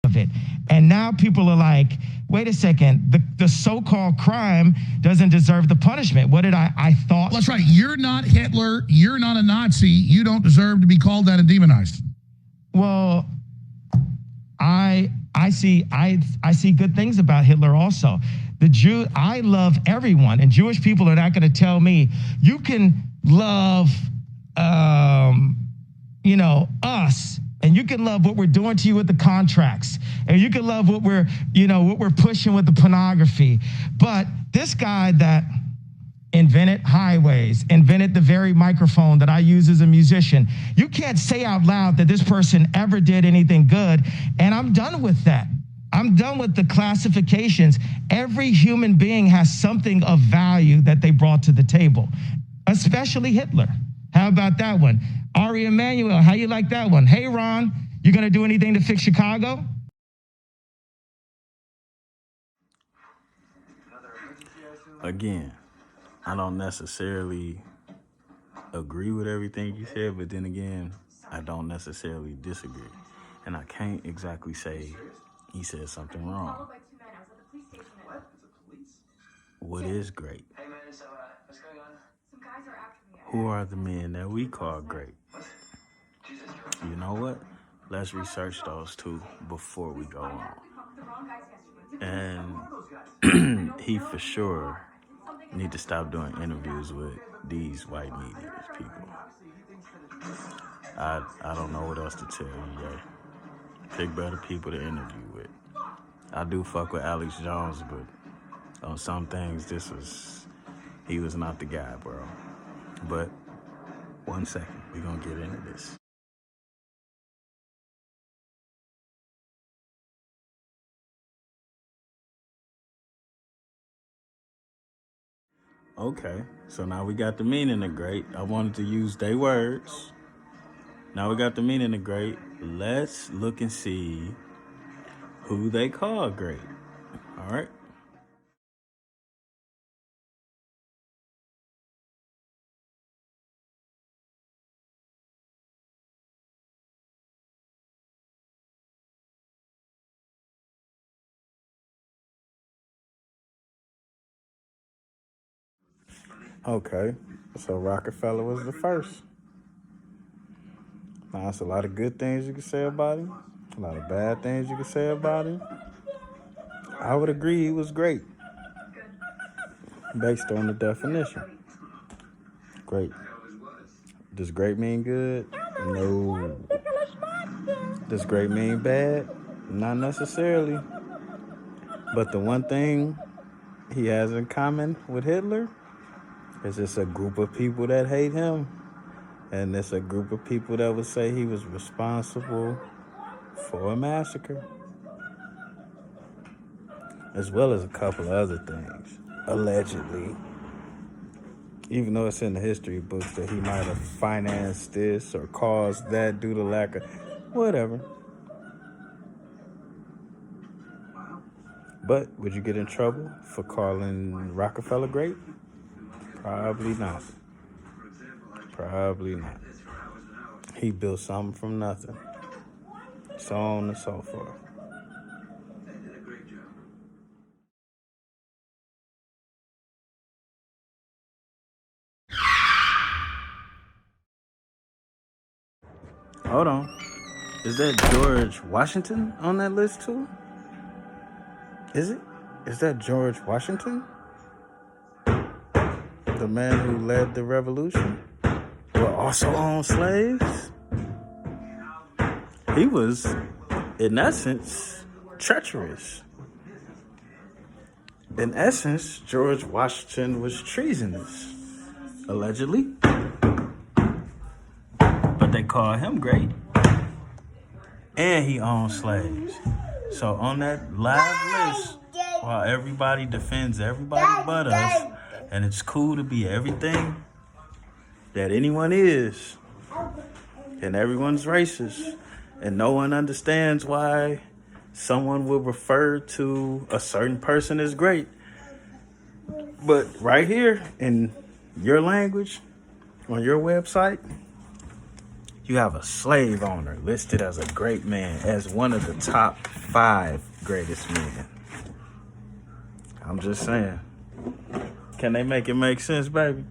of it. And now people are like, wait a second, the so-called crime doesn't deserve the punishment. What did I thought? Well, that's right. You're not Hitler. You're not a Nazi. You don't deserve to be called that and demonized. Well, I see good things about Hitler also. I love everyone, and Jewish people are not going to tell me you can love, us, and you can love what we're doing to you with the contracts, and you can love what we're pushing with the pornography. But this guy that invented highways, invented the very microphone that I use as a musician, you can't say out loud that this person ever did anything good. And I'm done with that. I'm done with the classifications. Every human being has something of value that they brought to the table, especially Hitler. How about that one? Ari Emanuel, how you like that one? Hey, Ron, you gonna do anything to fix Chicago? Again, I don't necessarily agree with everything you said, but then again, I don't necessarily disagree. And I can't exactly say he said something wrong. What is great? Who are the men that we call great? You know what? Let's research those two before we go on. And he for sure need to stop doing interviews with these white media people. I don't know what else to tell you, Jay. Pick better people to interview with. I do fuck with Alex Jones, but on some things, he was not the guy, bro. But 1 second, we're gonna get into this. Okay, so now we got the meaning of great. I wanted to use their words. Now we got the meaning of great. Let's look and see who they call great. All right. Okay, so Rockefeller was the first. Now, there's a lot of good things you can say about him, a lot of bad things you can say about him. I would agree he was great, based on the definition. Great. Does great mean good? No. Does great mean bad? Not necessarily. But the one thing he has in common with Hitler is it's a group of people that hate him. And it's a group of people that would say he was responsible for a massacre. As well as a couple of other things, allegedly. Even though it's in the history books that he might have financed this or caused that due to lack of whatever. But would you get in trouble for calling Rockefeller great? Probably not. Probably not. He built something from nothing. So on and so forth. Hold on. Is that George Washington on that list too? Is it? Is that George Washington? The man who led the revolution, but also owned slaves? He was, in essence, treacherous. In essence, George Washington was treasonous, allegedly. But they call him great. And he owned slaves. So on that live list, while everybody defends everybody but us, and it's cool to be everything that anyone is, and everyone's racist, and no one understands why someone will refer to a certain person as great. But right here in your language, on your website, You have a slave owner listed as a great man, as one of the top 5 greatest men. I'm just saying. Can they make it make sense, baby?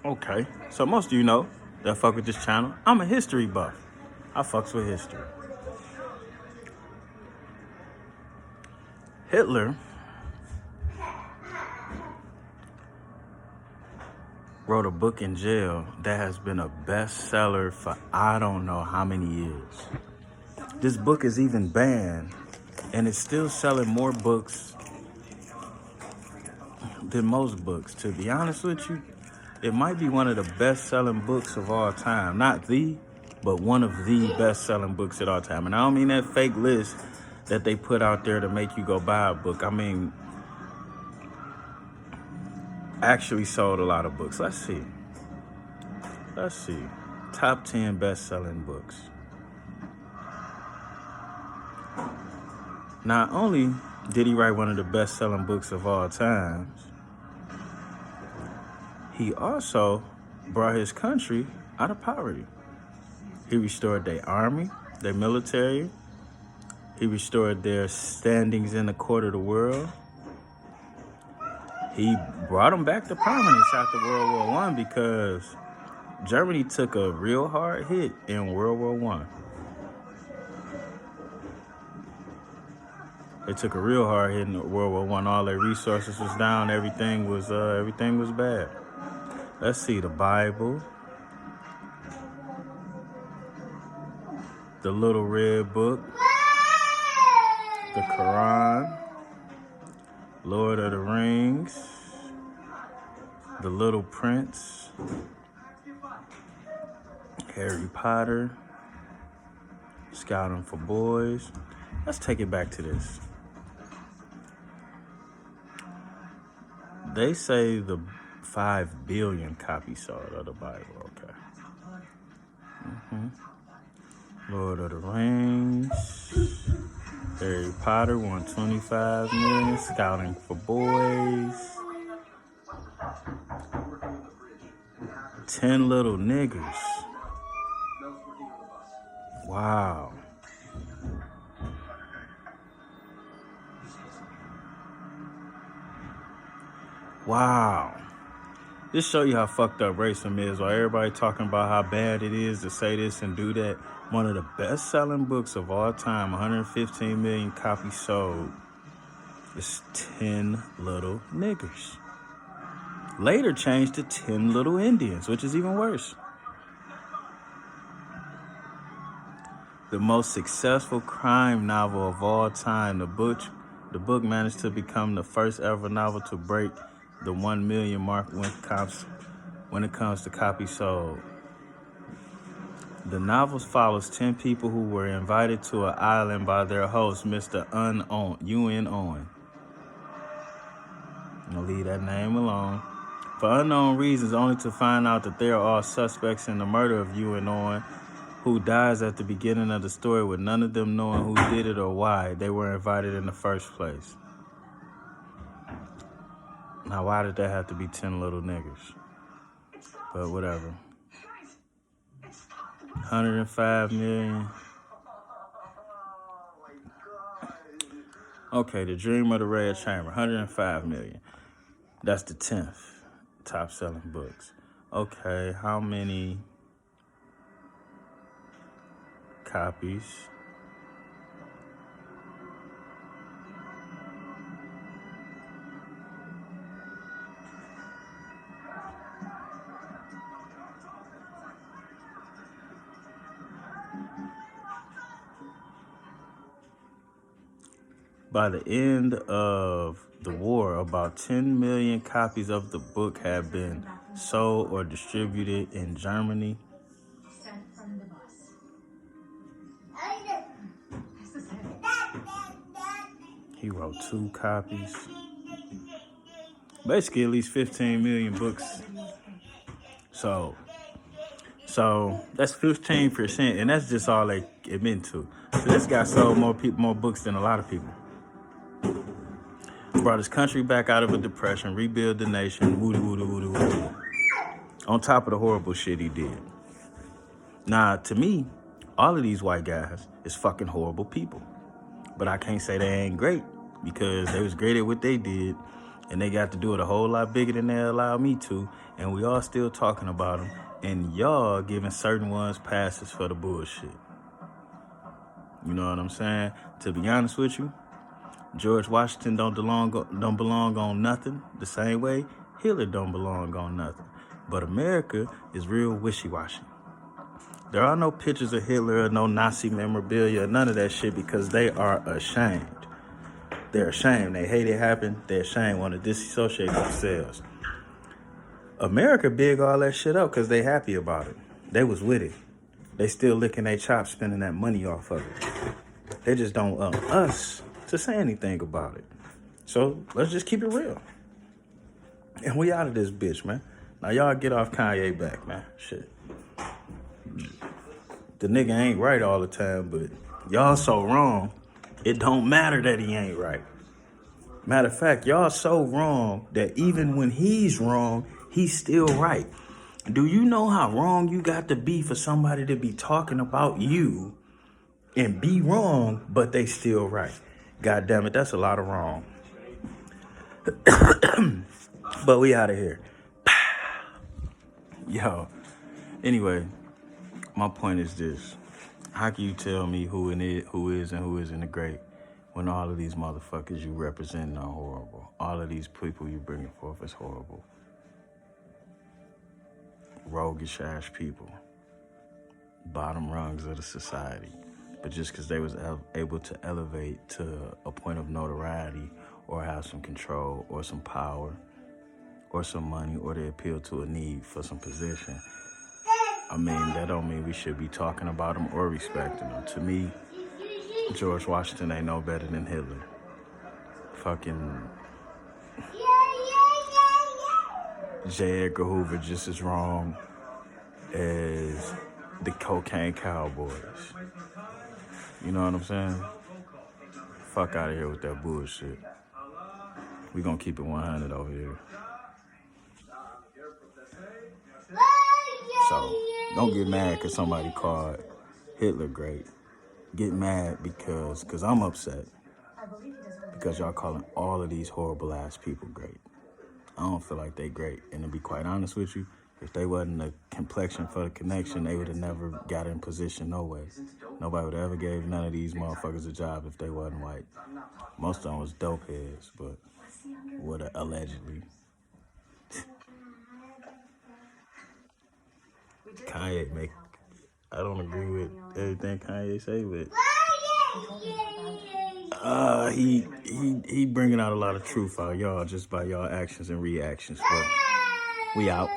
Okay, so most of you know that fuck with this channel. I'm a history buff. I fucks with history. Hitler wrote a book in jail that has been a bestseller for I don't know how many years. This book is even banned, and it's still selling more books than most books. To be honest with you, it might be one of the best-selling books of all time. Not the, but one of the best-selling books of all time. And I don't mean that fake list that they put out there to make you go buy a book. I mean, actually sold a lot of books. Let's see. Top 10 best-selling books. Not only did he write one of the best-selling books of all times, he also brought his country out of poverty. He restored their army, their military. He restored their standings in the court of the world. He brought them back to prominence after World War I because Germany took a real hard hit in World War I. They took a real hard hit in World War I. All their resources was down. Everything was bad. Let's see, the Bible, the Little Red Book, the Quran, Lord of the Rings, The Little Prince, Harry Potter, Scouting for Boys. Let's take it back to this. They say the 5 billion copies sold of the Bible, okay. Lord of the Rings, Harry Potter, 125 million, Scouting for Boys, 10 Little Niggers. Wow. Wow. This show you how fucked up racism is. While everybody talking about how bad it is to say this and do that, one of the best-selling books of all time, 115 million copies sold, is 10 Little Niggers. Later changed to 10 Little Indians, which is even worse. The most successful crime novel of all time, the book managed to become the first ever novel to break the 1 million mark when it comes to copies sold. The novel follows 10 people who were invited to an island by their host, Mr. UN Owen. I'll leave that name alone. For unknown reasons, only to find out that they are all suspects in the murder of UN Owen, who dies at the beginning of the story with none of them knowing who did it or why they were invited in the first place. Now, why did that have to be 10 little niggers? But whatever. 105 million. Okay, The Dream of the Red Chamber, 105 million. That's the 10th top selling books. Okay, how many copies? By the end of the war, about 10 million copies of the book had been sold or distributed in Germany. He wrote 2 copies. Basically, at least 15 million books sold. So that's 15%, and that's just all they admit to. So this guy sold more books than a lot of people. Brought his country back out of a depression, rebuild the nation, woody, woody, woody, woody. On top of the horrible shit he did. Now, to me, all of these white guys is fucking horrible people. But I can't say they ain't great, because they was great at what they did, and they got to do it a whole lot bigger than they allowed me to, and we all still talking about them, and y'all giving certain ones passes for the bullshit. You know what I'm saying? To be honest with you, George Washington don't belong on nothing the same way Hitler don't belong on nothing. But America is real wishy-washy. There are no pictures of Hitler or no Nazi memorabilia or none of that shit, because they are ashamed. They're ashamed. They hate it happened. They're ashamed, want to disassociate themselves. America big all that shit up because they happy about it. They was with it. They still licking their chops, spending that money off of it. They just don't want us to say anything about it. So let's just keep it real. And we out of this bitch, man. Now y'all get off Kanye back, man. Shit. The nigga ain't right all the time, but y'all so wrong, it don't matter that he ain't right. Matter of fact, y'all so wrong that even when he's wrong, he's still right. Do you know how wrong you got to be for somebody to be talking about you and be wrong, but they still right? God damn it, that's a lot of wrong. But we out of here. Yo, anyway, my point is this. How can you tell me who is and who isn't a great when all of these motherfuckers you represent are horrible? All of these people you bringing forth is horrible. Roguish ass people. Bottom rungs of the society. But just because they was able to elevate to a point of notoriety or have some control or some power or some money, or they appeal to a need for some position, I mean, that don't mean we should be talking about them or respecting them. To me, George Washington ain't no better than Hitler. Fucking J. Edgar Hoover just as wrong as the cocaine cowboys. You know what I'm saying? Fuck out of here with that bullshit. We gonna keep it 100 over here. So, don't get mad because somebody called Hitler great. Get mad because I'm upset. Because y'all calling all of these horrible ass people great. I don't feel like they great. And to be quite honest with you, if they wasn't the complexion for the connection, they would have never got in position no way. Nobody would have ever gave none of these motherfuckers a job if they wasn't white. Most of them was dope heads, but would have allegedly. Kanye I don't agree with everything Kanye say, but he bringing out a lot of truth out y'all just by y'all actions and reactions. But we out.